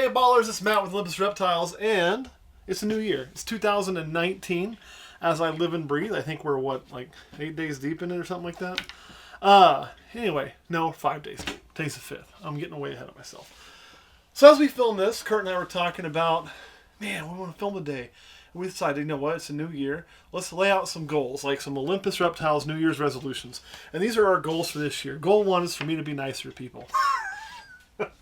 Hey ballers, it's Matt with Olympus Reptiles, and it's a new year. It's 2019, as I live and breathe. I think we're, like 8 days deep in it or something like that? Anyway, no, 5 days deep. Today's the 5th. I'm getting way ahead of myself. So as we film this, Kurt and I were talking about, man, we want to film today. And we decided, you know what, it's a new year. Let's lay out some goals, like some Olympus Reptiles New Year's resolutions. And these are our goals for this year. Goal 1 is for me to be nicer to people.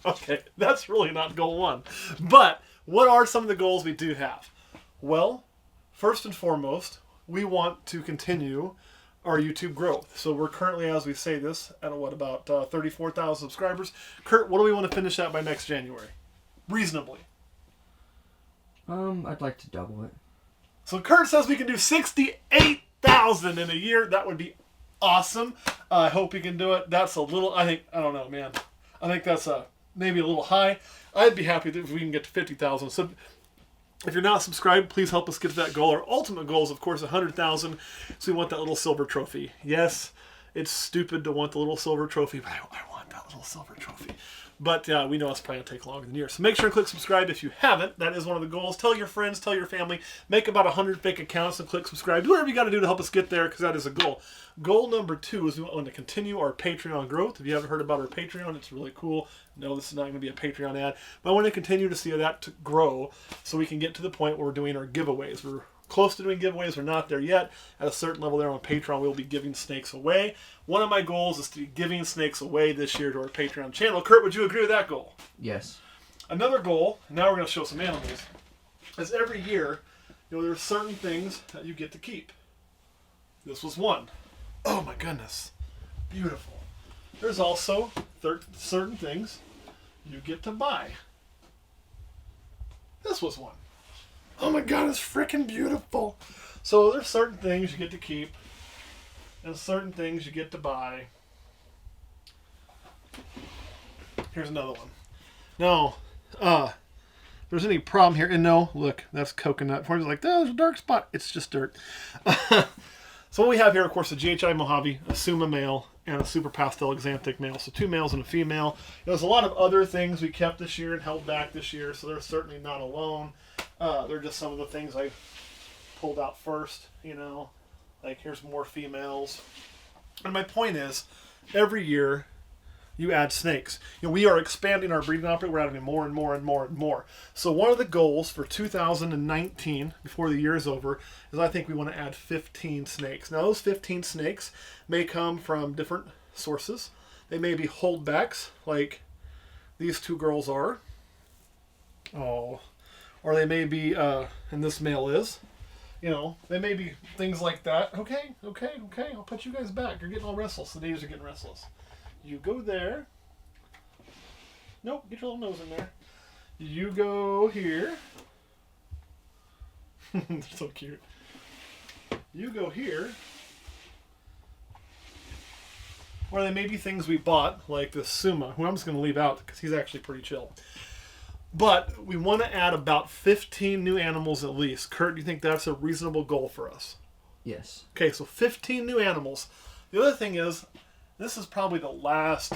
Okay, that's really not goal 1. But what are some of the goals we do have? Well, first and foremost, we want to continue our YouTube growth. So we're currently, as we say this, at about 34,000 subscribers. Kurt, what do we want to finish at by next January? Reasonably. I'd like to double it. So Kurt says we can do 68,000 in a year. That would be awesome. I hope we can do it. That's a little, I don't know, man. I think that's maybe a little high. I'd be happy if we can get to 50,000. So if you're not subscribed, please help us get to that goal. Our ultimate goal is, of course, 100,000. So we want that little silver trophy. Yes, it's stupid to want the little silver trophy, but I want that little silver trophy. But we know it's probably going to take longer than a year. So make sure and click subscribe if you haven't. That is one of the goals. Tell your friends, tell your family. Make about 100 fake accounts and click subscribe. Do whatever you got to do to help us get there, because that is a goal. Goal number 2 is we want to continue our Patreon growth. If you haven't heard about our Patreon, it's really cool. No, this is not going to be a Patreon ad. But I want to continue to see that to grow so we can get to the point where we're doing our giveaways. We're close to doing giveaways. We're not there yet. At a certain level there on Patreon, we'll be giving snakes away. One of my goals is to be giving snakes away this year to our Patreon channel. Kurt, would you agree with that goal? Yes. Another goal, and now we're going to show some animals, is every year, there are certain things that you get to keep. This was one. Oh my goodness. Beautiful. There's also certain things you get to buy. This was one. Oh my god, it's freaking beautiful. So there's certain things you get to keep, and certain things you get to buy. Here's another one. Now, if there's any problem here, and no, look, that's coconut. It's like, oh, there's a dark spot. It's just dirt. So what we have here, of course, a GHI Mojave, a Suma male, and a Super Pastel Exanthic male. So 2 males and a female. There's a lot of other things we kept this year and held back this year, so they're certainly not alone. They're just some of the things I pulled out first, Like, here's more females. And my point is, every year, you add snakes. We are expanding our breeding operation. We're adding more and more and more and more. So one of the goals for 2019, before the year is over, is I think we want to add 15 snakes. Now, those 15 snakes may come from different sources. They may be holdbacks, like these 2 girls are. Oh. Or they may be, and this male is. They may be things like that. Okay. I'll put you guys back. You're getting all restless. The ladies are getting restless. You go there. Nope, get your little nose in there. You go here. They're so cute. You go here. Or they may be things we bought, like the Suma, who I'm just going to leave out because he's actually pretty chill. But we want to add about 15 new animals at least. Kurt, do you think that's a reasonable goal for us? Yes. Okay, so 15 new animals. The other thing is, this is probably the last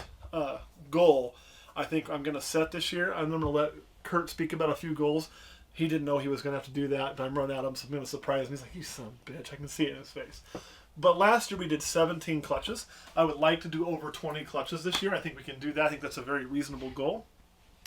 goal I think I'm going to set this year. I'm going to let Kurt speak about a few goals. He didn't know he was going to have to do that, but I'm running at him, so I'm going to surprise him. He's like, you son of a bitch. I can see it in his face. But last year we did 17 clutches. I would like to do over 20 clutches this year. I think we can do that. I think that's a very reasonable goal.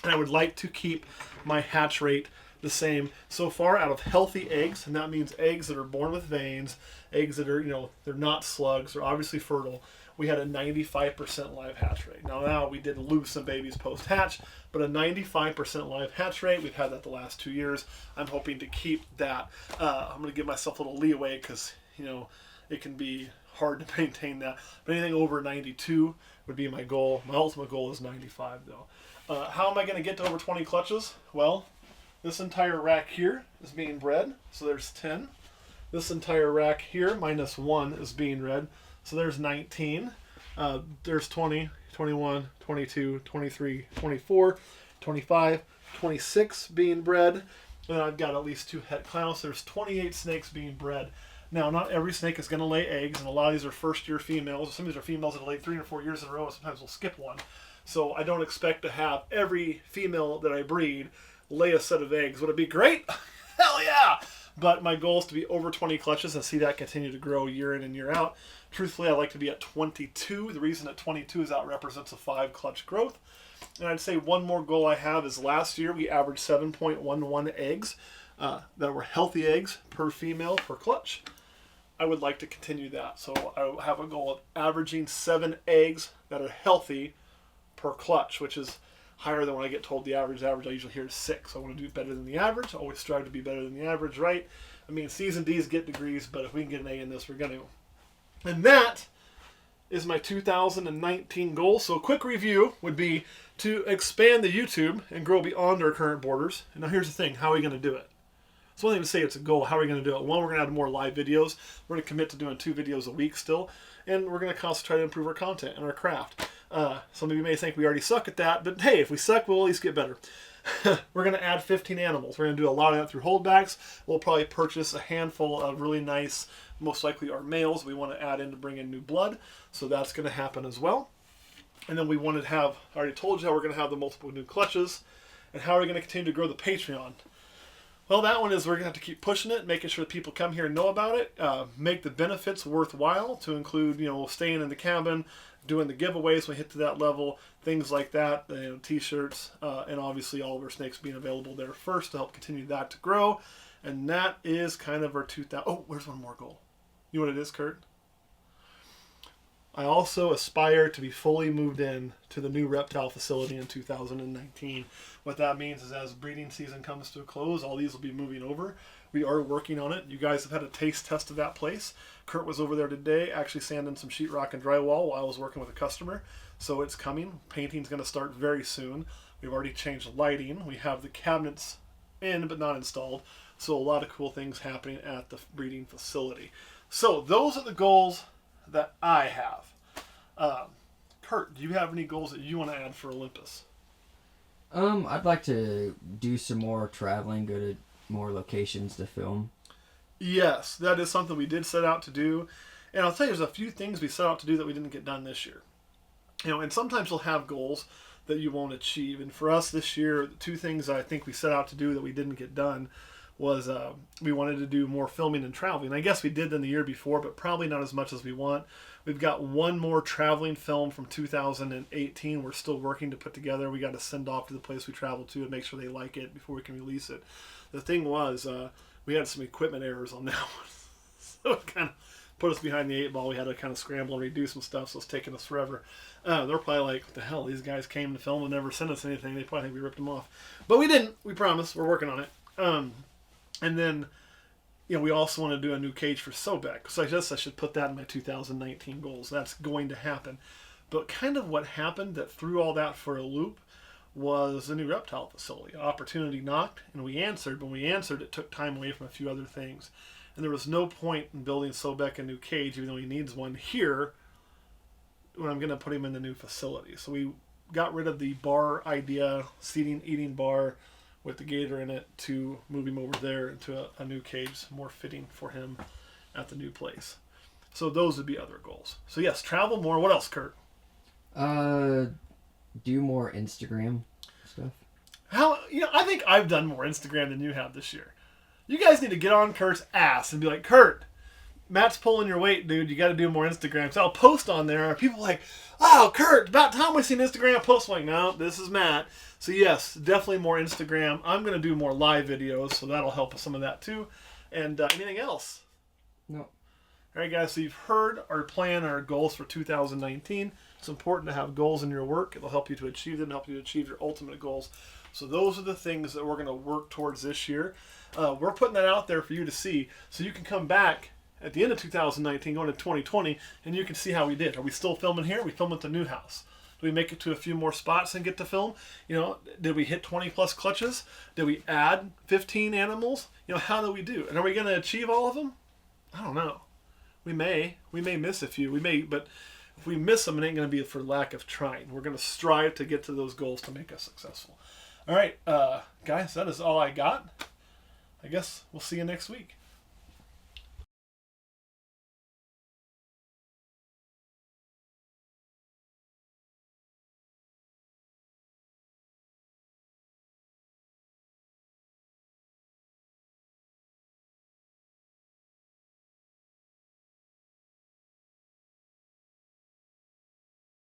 And I would like to keep my hatch rate the same so far out of healthy eggs, and that means eggs that are born with veins, eggs that are, they're not slugs, they're obviously fertile. We had a 95% live hatch rate. Now we did lose some babies post-hatch, but a 95% live hatch rate. We've had that the last 2 years. I'm hoping to keep that. I'm going to give myself a little leeway because, it can be hard to maintain that. But anything over 92 would be my goal. My ultimate goal is 95, though. How am I going to get to over 20 clutches? Well, this entire rack here is being bred, so there's 10. This entire rack here, minus 1, is being bred, so there's 19. There's 20, 21, 22, 23, 24, 25, 26 being bred. And I've got at least 2 het clowns. There's 28 snakes being bred. Now, not every snake is going to lay eggs, and a lot of these are first-year females. Some of these are females that have laid 3 or 4 years in a row, and sometimes we'll skip one. So I don't expect to have every female that I breed lay a set of eggs. Would it be great? Hell yeah! But my goal is to be over 20 clutches and see that continue to grow year in and year out. Truthfully, I'd like to be at 22. The reason at 22 is that represents a 5 clutch growth. And I'd say one more goal I have is last year we averaged 7.11 eggs that were healthy eggs per female per clutch. I would like to continue that. So I have a goal of averaging 7 eggs that are healthy per clutch, which is higher than when I get told the average. I usually hear is 6. So I want to do better than the average. I always strive to be better than the average, right? I mean, C's and D's get degrees, but if we can get an A in this, we're going to. And that is my 2019 goal. So a quick review would be to expand the YouTube and grow beyond our current borders. And now here's the thing. How are we going to do it? It's one thing to say it's a goal. How are we going to do it? One, we're going to add more live videos. We're going to commit to doing 2 videos a week still. And we're going to constantly try to improve our content and our craft. Some of you may think we already suck at that. But hey, if we suck, we'll at least get better. We're going to add 15 animals. We're going to do a lot of that through holdbacks. We'll probably purchase a handful of really nice, most likely are males we want to add in to bring in new blood. So that's going to happen as well. And then we wanted to have, I already told you how we're going to have the multiple new clutches. And how are we going to continue to grow the Patreon? Well, that one is we're going to have to keep pushing it, making sure that people come here and know about it, make the benefits worthwhile to include, staying in the cabin, doing the giveaways when we hit to that level, things like that, t-shirts, and obviously all of our snakes being available there first to help continue that to grow. And that is kind of our 2000. Oh, where's one more goal? You know what it is, Kurt? I also aspire to be fully moved in to the new reptile facility in 2019. What that means is as breeding season comes to a close, all these will be moving over. We are working on it. You guys have had a taste test of that place. Kurt was over there today actually sanding some sheetrock and drywall while I was working with a customer. So it's coming. Painting's going to start very soon. We've already changed lighting. We have the cabinets in but not installed. So a lot of cool things happening at the breeding facility. So those are the goals that I have. Kurt, do you have any goals that you want to add for Olympus? I'd like to do some more traveling, go to more locations to film. Yes, that is something we did set out to do. And I'll tell you, there's a few things we set out to do that we didn't get done this year. And sometimes you'll have goals that you won't achieve. And for us this year, the 2 things I think we set out to do that we didn't get done was we wanted to do more filming and traveling. I guess we did in the year before, but probably not as much as we want. We've got one more traveling film from 2018 we're still working to put together. We got to send off to the place we traveled to and make sure they like it before we can release it. The thing was, we had some equipment errors on that one. So it kind of put us behind the 8 ball. We had to kind of scramble and redo some stuff, so it's taking us forever. They're probably like, what the hell, these guys came to film and never sent us anything. They probably think we ripped them off. But we didn't. We promise. We're working on it. And then, we also want to do a new cage for Sobek. So I guess I should put that in my 2019 goals. That's going to happen. But kind of what happened that threw all that for a loop was the new reptile facility. An opportunity knocked, and we answered. When we answered, it took time away from a few other things. And there was no point in building Sobek a new cage, even though he needs one here, when I'm going to put him in the new facility. So we got rid of the bar idea, seating, eating bar, with the gator in it, to move him over there into a new cage, more fitting for him at the new place. So those would be other goals. So yes, travel more. What else, Kurt? Do more Instagram stuff. I think I've done more Instagram than you have this year. You guys need to get on Kurt's ass and be like, Kurt, Matt's pulling your weight, dude. You got to do more Instagram. So I'll post on there. People are like, oh, Kurt, about time we see an Instagram post. I'm like, no, this is Matt. So yes, definitely more Instagram. I'm going to do more live videos, so that'll help with some of that too. And anything else? No. All right, guys, so you've heard our plan, our goals for 2019. It's important to have goals in your work. It'll help you to achieve them, help you to achieve your ultimate goals. So those are the things that we're going to work towards this year. We're putting that out there for you to see, so you can come back at the end of 2019, going to 2020, and you can see how we did. Are we still filming here? Are we filming at the new house? Did we make it to a few more spots and get to film? Did we hit 20 plus clutches? Did we add 15 animals? How did we do? And are we going to achieve all of them? I don't know. We may miss a few. But if we miss them, it ain't going to be for lack of trying. We're going to strive to get to those goals to make us successful. All right, guys, that is all I got. I guess we'll see you next week.